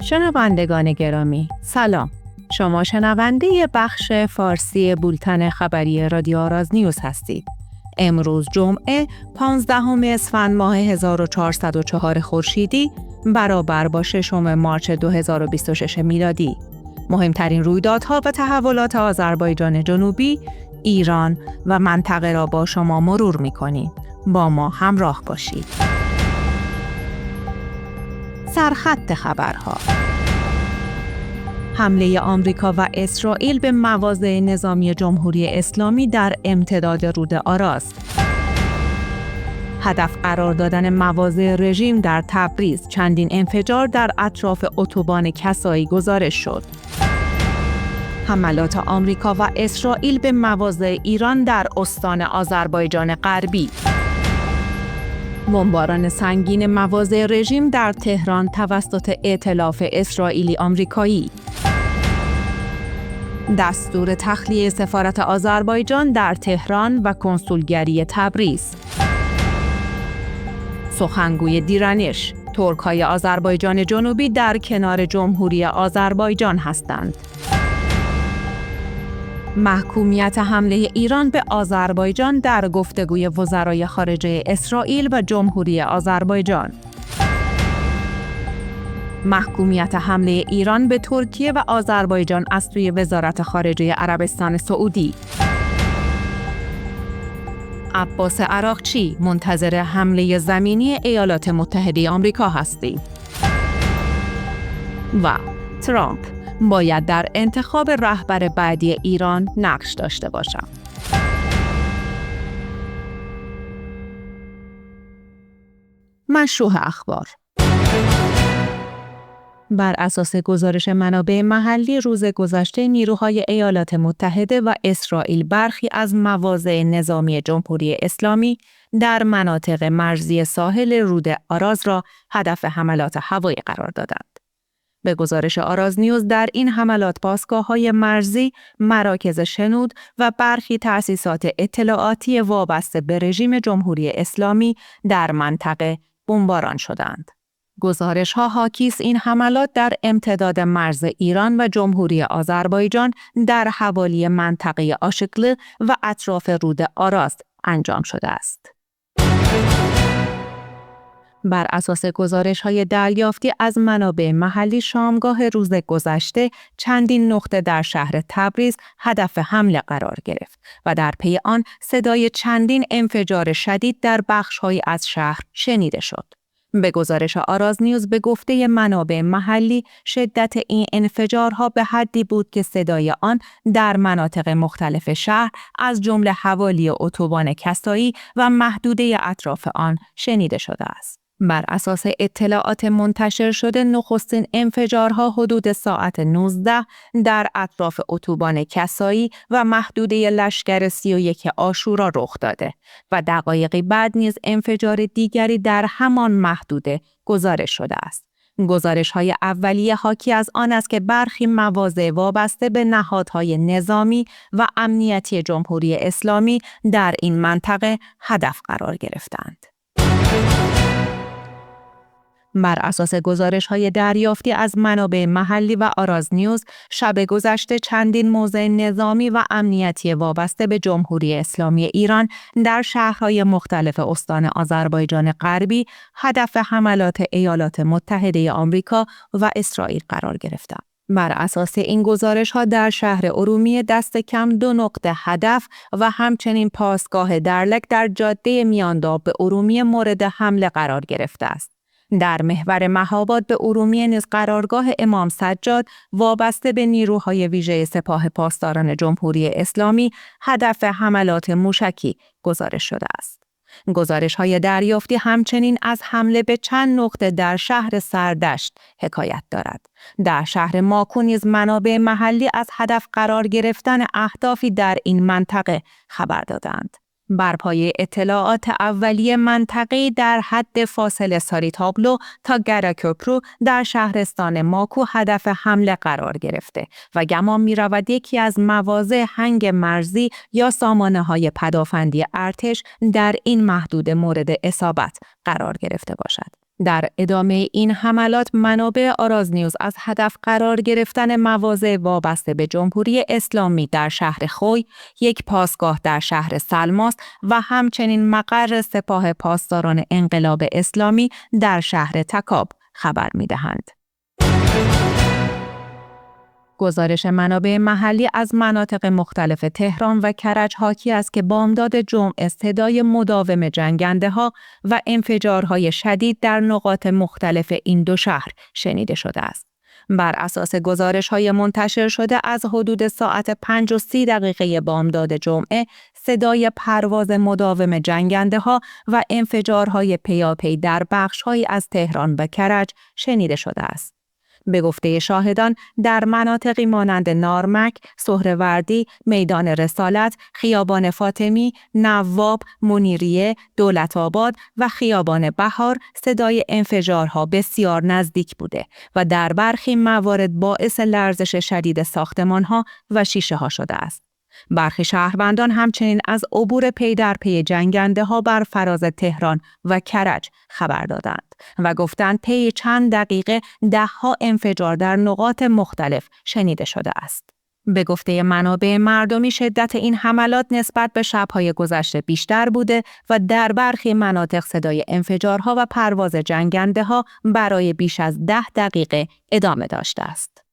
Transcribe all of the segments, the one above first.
شنوندگان گرامی، سلام. شما شنونده بخش فارسی بولتن خبری رادیو آراز نیوز هستید. امروز جمعه 15 اسفند ماه 1404 خورشیدی برابر با 6 مارس 2026 میلادی. مهمترین رویدادها و تحولات آذربایجان جنوبی، ایران و منطقه را با شما مرور می‌کنیم. با ما همراه باشید. سرخط خبرها: حمله آمریکا و اسرائیل به مواضع نظامی جمهوری اسلامی در امتداد رود آراز. هدف قرار دادن مواضع رژیم در تبریز. چندین انفجار در اطراف اتوبان کسایی گزارش شد. حملات آمریکا و اسرائیل به مواضع ایران در استان آذربایجان غربی. بمباران سنگین مواضع رژیم در تهران توسط ائتلاف اسرائیلی آمریکایی. دستور تخلیه سفارت آذربایجان در تهران و کنسولگری تبریز. سخنگوی دیرانش: ترک‌های آذربایجان جنوبی در کنار جمهوری آذربایجان هستند. محکومیت حمله ایران به آذربایجان در گفتگوی وزرای خارجه اسرائیل و جمهوری آذربایجان. محکومیت حمله ایران به ترکیه و آذربایجان از سوی وزارت خارجه عربستان سعودی. عباس عراقچی: منتظر حمله زمینی ایالات متحده آمریکا هستیم. و ترامپ: باید در انتخاب رهبر بعدی ایران نقش داشته باشم. مشروح اخبار: بر اساس گزارش منابع محلی، روز گذشته نیروهای ایالات متحده و اسرائیل برخی از مواضع نظامی جمهوری اسلامی در مناطق مرزی ساحل رود آراز را هدف حملات هوایی قرار دادند. به گزارش آراز نیوز، در این حملات پاسگاه‌های مرزی، مراکز شنود و برخی تأسیسات اطلاعاتی وابسته به رژیم جمهوری اسلامی در منطقه بمباران شدند. گزارش‌ها حاکی است این حملات در امتداد مرز ایران و جمهوری آذربایجان در حوالی منطقه آشکله و اطراف رود آراز انجام شده است. بر اساس گزارش‌های دریافتی از منابع محلی، شامگاه روز گذشته چندین نقطه در شهر تبریز هدف حمله قرار گرفت و در پی آن صدای چندین انفجار شدید در بخش‌هایی از شهر شنیده شد. به گزارش آراز نیوز، به گفته منابع محلی، شدت این انفجارها به حدی بود که صدای آن در مناطق مختلف شهر از جمله حوالی اتوبان کسایی و محدوده اطراف آن شنیده شده است. بر اساس اطلاعات منتشر شده، نخستین انفجارها حدود ساعت 19 در اطراف اتوبان کسایی و محدوده لشکر 31 عاشورا رخ داده و دقایقی بعد نیز انفجار دیگری در همان محدوده گزارش شده است. گزارش‌های اولیه حاکی از آن است که برخی مواضع وابسته به نهادهای نظامی و امنیتی جمهوری اسلامی در این منطقه هدف قرار گرفتند. بر اساس گزارش‌های دریافتی از منابع محلی و آراز نیوز، شب گذشته چندین موضع نظامی و امنیتی وابسته به جمهوری اسلامی ایران در شهرهای مختلف استان آذربایجان غربی هدف حملات ایالات متحده آمریکا و اسرائیل قرار گرفتند. بر اساس این گزارش‌ها در شهر ارومیه دست کم 2 نقطه هدف و همچنین پاسگاه درلک در جاده میانداب به ارومیه مورد حمله قرار گرفته است. در محور مهاباد به ارومیه نیز قرارگاه امام سجاد وابسته به نیروهای ویژه سپاه پاسداران جمهوری اسلامی هدف حملات موشکی گزارش شده است. گزارش‌های دریافتی همچنین از حمله به چند نقطه در شهر سردشت حکایت دارد. در شهر ماکو نیز منابع محلی از هدف قرار گرفتن اهدافی در این منطقه خبر دادند. بر پایه اطلاعات اولیه، منطقه‌ای در حد فاصله ساری تابلو تا گراکوپرو در شهرستان ماکو هدف حمله قرار گرفته و گمان می‌رود یکی از مواضع هنگ مرزی یا سامانه‌های پدافندی ارتش در این محدوده مورد اصابت قرار گرفته باشد. در ادامه این حملات منابع آراز نیوز از هدف قرار گرفتن مواضع وابسته به جمهوری اسلامی در شهر خوی، یک پاسگاه در شهر سلماس و همچنین مقر سپاه پاسداران انقلاب اسلامی در شهر تکاب خبر می‌دهند. گزارش منابع محلی از مناطق مختلف تهران و کرج حاکی است که بامداد جمعه صدای مداوم جنگنده‌ها و انفجارهای شدید در نقاط مختلف این دو شهر شنیده شده است. بر اساس گزارش‌های منتشر شده از حدود ساعت 5:30 بامداد جمعه صدای پرواز مداوم جنگنده‌ها و انفجارهای پیاپی در بخش‌هایی از تهران و کرج شنیده شده است. به گفته شاهدان در مناطقی مانند نارمک، سهروردی، میدان رسالت، خیابان فاطمی، نواب، منیریه، دولت‌آباد و خیابان بهار صدای انفجارها بسیار نزدیک بوده و در برخی موارد باعث لرزش شدید ساختمان‌ها و شیشه‌ها شده است. برخی شهروندان همچنین از عبور پی در پی جنگنده‌ها بر فراز تهران و کرج خبر دادند و گفتند طی چند دقیقه ده‌ها انفجار در نقاط مختلف شنیده شده است. به گفته منابع مردمی شدت این حملات نسبت به شب‌های گذشته بیشتر بوده و در برخی مناطق صدای انفجارها و پرواز جنگنده‌ها برای بیش از 10 دقیقه ادامه داشته است.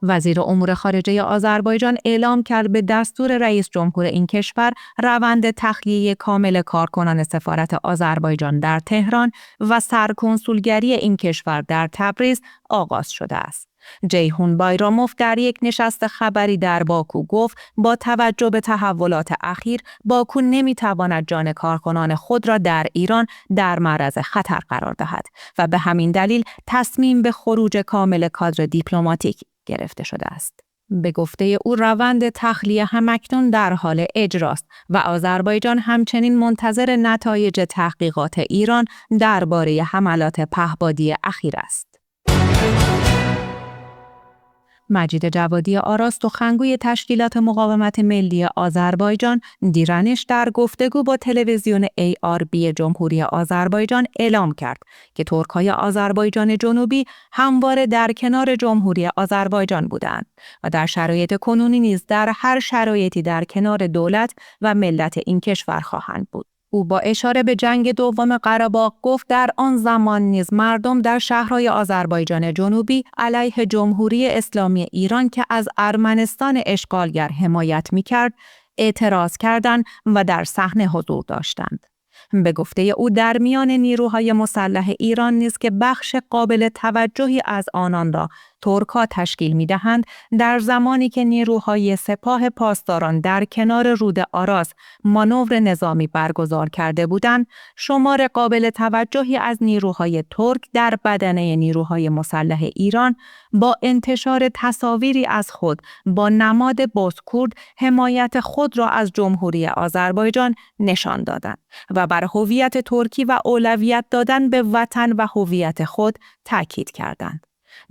وزیر امور خارجه آذربایجان اعلام کرد به دستور رئیس جمهور این کشور روند تخلیه کامل کارکنان سفارت آذربایجان در تهران و سرکنسولگری این کشور در تبریز آغاز شده است. جیهون بایراموف در یک نشست خبری در باکو گفت با توجه به تحولات اخیر باکو نمیتواند جان کارکنان خود را در ایران در معرض خطر قرار دهد و به همین دلیل تصمیم به خروج کامل کادر دیپلماتیک گرفته شده است. به گفته او روند تخلیه همکنون در حال اجراست و آذربایجان همچنین منتظر نتایج تحقیقات ایران درباره حملات پهپادی اخیر است. مجید جوادی آراز سخنگوی تشکیلات مقاومت ملی آذربایجان دیرانش در گفتگو با تلویزیون ARB جمهوری آذربایجان اعلام کرد که ترک‌های آذربایجان جنوبی همواره در کنار جمهوری آذربایجان بودند و در شرایط کنونی نیز در هر شرایطی در کنار دولت و ملت این کشور خواهند بود. او با اشاره به جنگ دوم قره‌باغ گفت در آن زمان نیز مردم در شهرهای آذربایجان جنوبی علیه جمهوری اسلامی ایران که از ارمنستان اشغالگر حمایت می‌کرد اعتراض کردند و در صحنه حضور داشتند. به گفته او در میان نیروهای مسلح ایران نیز که بخش قابل توجهی از آنان را ترک‌ها تشکیل می‌دهند، در زمانی که نیروهای سپاه پاسداران در کنار رود آراز مانور نظامی برگزار کرده بودند، شمار قابل توجهی از نیروهای ترک در بدنه نیروهای مسلح ایران با انتشار تصاویری از خود با نماد بازکرد حمایت خود را از جمهوری آذربایجان نشان دادند و بر هویت ترکی و اولویت دادن به وطن و هویت خود تاکید کردند.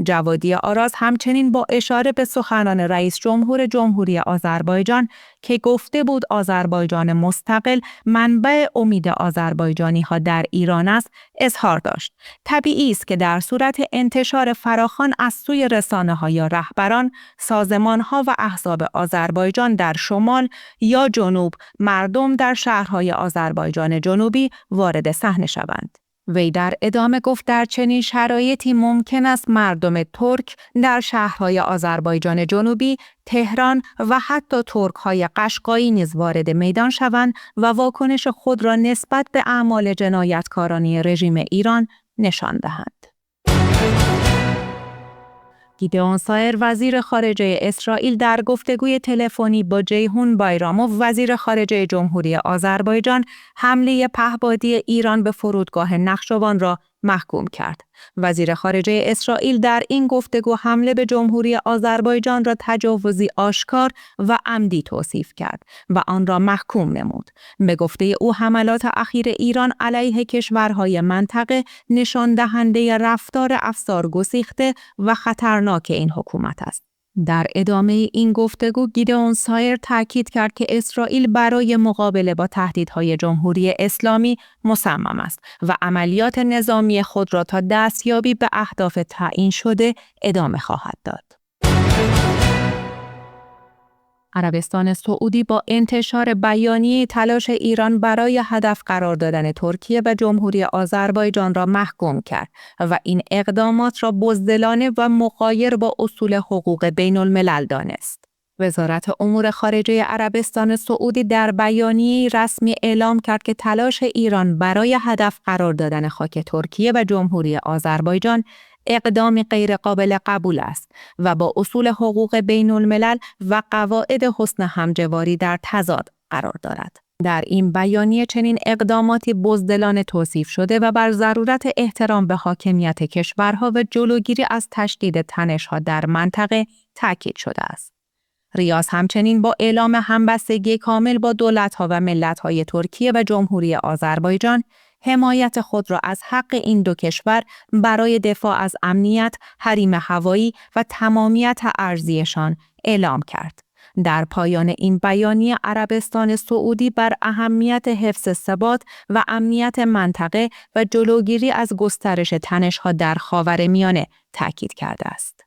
جوادی آراز همچنین با اشاره به سخنان رئیس جمهور جمهوری آذربایجان که گفته بود آذربایجان مستقل منبع امید آذربایجانی‌ها در ایران است اظهار داشت. طبیعی است که در صورت انتشار فراخوان از سوی رسانه‌ها یا رهبران، سازمان‌ها و احزاب آذربایجان در شمال یا جنوب مردم در شهرهای آذربایجان جنوبی وارد صحنه شوند. وی در ادامه گفت در چنین شرایطی ممکن است مردم ترک در شهرهای آذربایجان جنوبی، تهران و حتی ترک‌های قشقایی نیز وارد میدان شوند و واکنش خود را نسبت به اعمال جنایتکارانه رژیم ایران نشان دهند. گیدئون سایر وزیر خارجه اسرائیل در گفتگوی تلفنی با جیهون بایراموف وزیر خارجه جمهوری آذربایجان حمله پهپادی ایران به فرودگاه نخچوان را محکوم کرد. وزیر خارجه اسرائیل در این گفتگو حمله به جمهوری آذربایجان را تجاوزی آشکار و عمدی توصیف کرد و آن را محکوم نمود. به گفته او حملات اخیر ایران علیه کشورهای منطقه نشان دهنده رفتار افسار گسیخته و خطرناک این حکومت است. در ادامه این گفتگو گیدئون سایر تاکید کرد که اسرائیل برای مقابله با تهدیدهای جمهوری اسلامی مصمم است و عملیات نظامی خود را تا دستیابی به اهداف تعیین شده ادامه خواهد داد. عربستان سعودی با انتشار بیانیه تلاش ایران برای هدف قرار دادن ترکیه و جمهوری آذربایجان را محکوم کرد و این اقدامات را بزدلانه و مغایر با اصول حقوق بین الملل دانست. وزارت امور خارجه عربستان سعودی در بیانیه رسمی اعلام کرد که تلاش ایران برای هدف قرار دادن خاک ترکیه و جمهوری آذربایجان اقدامی غیرقابل قبول است و با اصول حقوق بین الملل و قواعد حسن همجواری در تضاد قرار دارد. در این بیانیه چنین اقداماتی بزدلانه توصیف شده و بر ضرورت احترام به حاکمیت کشورها و جلوگیری از تشدید تنش‌ها در منطقه تاکید شده است. ریاض همچنین با اعلام همبستگی کامل با دولت‌ها و ملت‌های ترکیه و جمهوری آذربایجان حمایت خود را از حق این دو کشور برای دفاع از امنیت، حریم هوایی و تمامیت ارضیشان اعلام کرد. در پایان این بیانیه عربستان سعودی بر اهمیت حفظ ثبات و امنیت منطقه و جلوگیری از گسترش تنش‌ها در خاورمیانه تاکید کرده است.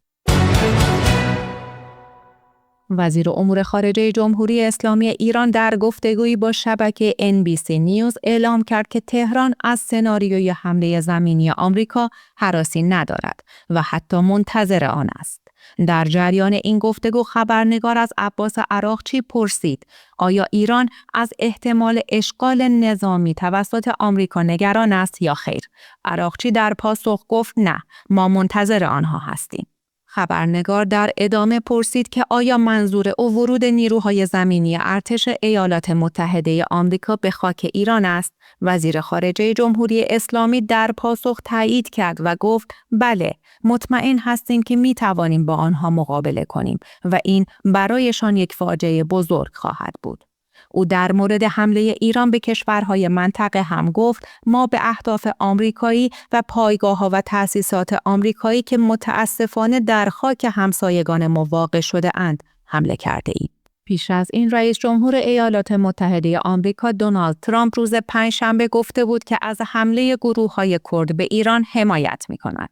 وزیر امور خارجه جمهوری اسلامی ایران در گفتگویی با شبکه NBC نیوز اعلام کرد که تهران از سناریوی حمله زمینی آمریکا هراسی ندارد و حتی منتظر آن است. در جریان این گفتگو خبرنگار از عباس عراقچی پرسید آیا ایران از احتمال اشغال نظامی توسط آمریکا نگران است یا خیر؟ عراقچی در پاسخ گفت نه، ما منتظر آنها هستیم. خبرنگار در ادامه پرسید که آیا منظور او ورود نیروهای زمینی ارتش ایالات متحده آمریکا به خاک ایران است؟ وزیر خارجه جمهوری اسلامی در پاسخ تایید کرد و گفت بله، مطمئن هستیم که می توانیم با آنها مقابله کنیم و این برایشان یک فاجعه بزرگ خواهد بود. او در مورد حمله ایران به کشورهای منطقه هم گفت ما به اهداف آمریکایی و پایگاه‌ها و تأسیسات آمریکایی که متاسفانه در خاک همسایگان ما واقع شده اند حمله کرده ایم. پیش از این رئیس جمهور ایالات متحده آمریکا دونالد ترامپ روز پنجشنبه گفته بود که از حمله گروه‌های کرد به ایران حمایت می‌کند.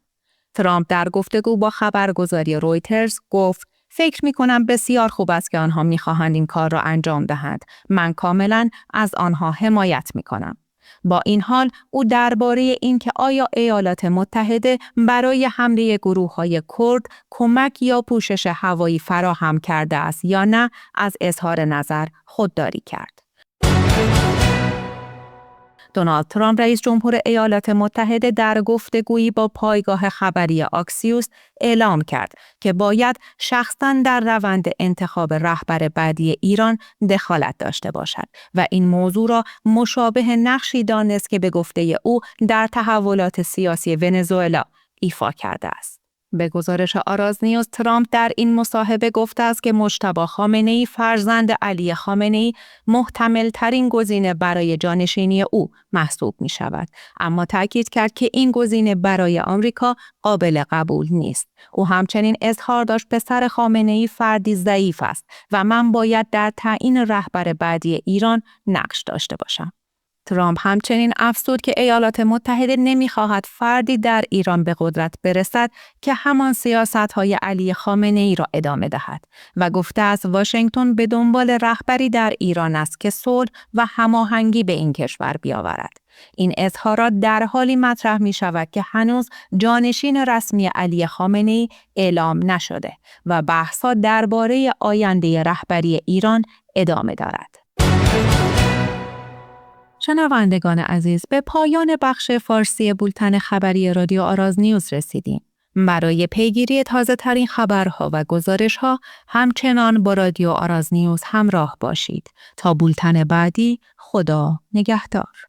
ترامپ در گفتگو با خبرگزاری رویترز گفت فکر می‌کنم بسیار خوب است که آنها می‌خواهند این کار را انجام دهند. من کاملاً از آنها حمایت می‌کنم. با این حال او درباره اینکه آیا ایالات متحده برای حمله گروه‌های کرد کمک یا پوشش هوایی فراهم کرده است یا نه از اظهار نظر خودداری کرد. دونالد ترامپ رئیس جمهور ایالات متحده در گفتگویی با پایگاه خبری آکسیوس اعلام کرد که باید شخصاً در روند انتخاب رهبر بعدی ایران دخالت داشته باشد و این موضوع را مشابه نقشی دانست که به گفته او در تحولات سیاسی ونزوئلا ایفا کرده است. به گزارش آراز نیوز ترامپ در این مصاحبه گفته است که مجتبی خامنه‌ای فرزند علی خامنه‌ای محتمل ترین گزینه برای جانشینی او محسوب می شود، اما تاکید کرد که این گزینه برای آمریکا قابل قبول نیست. او همچنین اظهار داشت پسر خامنه‌ای فردی ضعیف است و من باید در تعیین رهبر بعدی ایران نقش داشته باشم. ترامپ همچنین افزود که ایالات متحده نمی‌خواهد فردی در ایران به قدرت برسد که همان سیاست‌های علی خامنه‌ای را ادامه دهد و گفته است واشنگتن به دنبال رهبری در ایران است که صلح و هماهنگی به این کشور بیاورد. این اظهارات در حالی مطرح می‌شود که هنوز جانشین رسمی علی خامنه‌ای اعلام نشده و بحث‌ها درباره آینده رهبری ایران ادامه دارد. شنوندگان عزیز، به پایان بخش فارسی بولتن خبری رادیو آراز نیوز رسیدیم. برای پیگیری تازه ترین خبرها و گزارش‌ها همچنان با رادیو آراز نیوز همراه باشید. تا بولتن بعدی، خدا نگهدار.